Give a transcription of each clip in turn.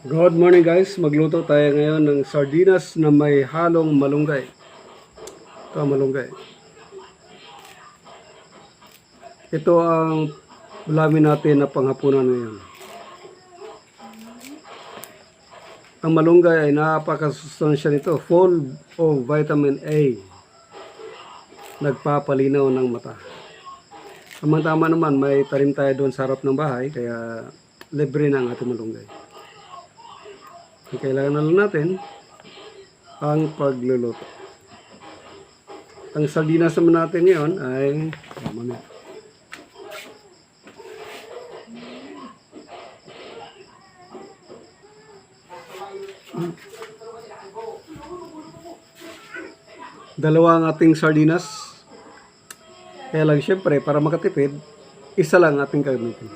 Good morning guys, magluto tayo ngayon ng sardinas na may halong malunggay. Ito ang malunggay. Ito ang ulamin natin na panghapunan ngayon. Ang malunggay ay napakasustansya nito, full of vitamin A. Nagpapalinaw ng mata. Tama naman, may tanim tayo doon sa harap ng bahay, kaya libre na ang ating malunggay. Kailangan na lang natin ang pagluluto. Ang sardinas naman natin ngayon ay dalawa ang ating sardinas. Kaya lang syempre para makatipid, isa lang ating gagamitin.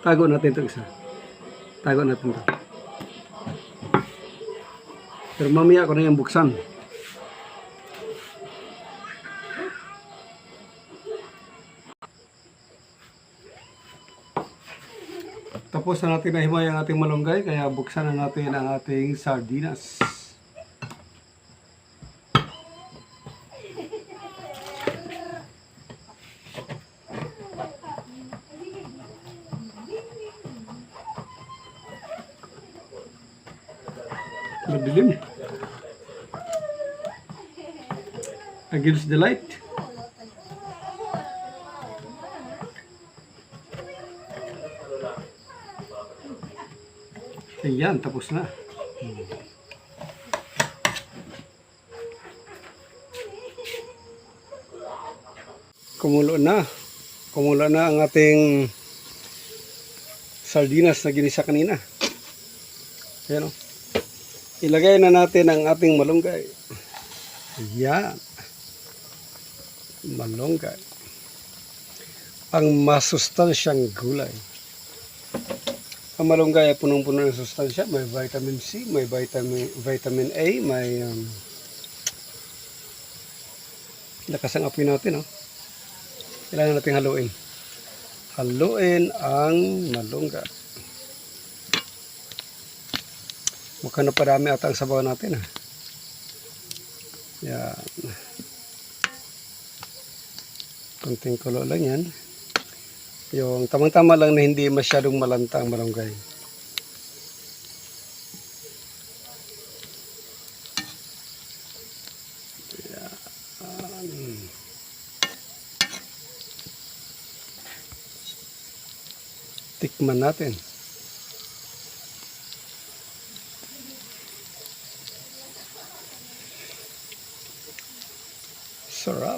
Tago natin ito isa. Tago natin ito. Pero mamaya ako na yung buksan. Tapos na natin nahimay ang ating malunggay, kaya buksan na natin ang ating sardinas. Madilim. Against the light. Ayan, tapos na. Kumulo na. Kumulo na ang ating sardinas na ginisa kanina. Ayan o. Ilagay na natin ang ating malunggay. Ayan. Malunggay. Ang masustansyang gulay. Ang malunggay ay punong-puno ng sustansya. May vitamin C, may vitamin A, may lakas ang apoy natin. Kailangan natin haluin. Haluin ang malunggay. Mukhang naparami ata ang sabaw natin. Yan. Kunting kulo lang yan. Yung tamang-tama lang na hindi masyadong malanta ang malunggay. Yan. Tikman natin. Sarap.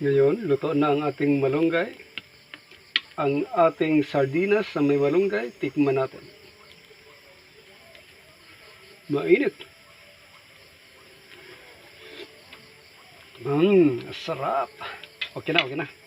Ngayon, luto na ang ating malunggay. Ang ating sardinas na may malunggay, tikman natin. Mainit. Sarap. Okay na, okay na.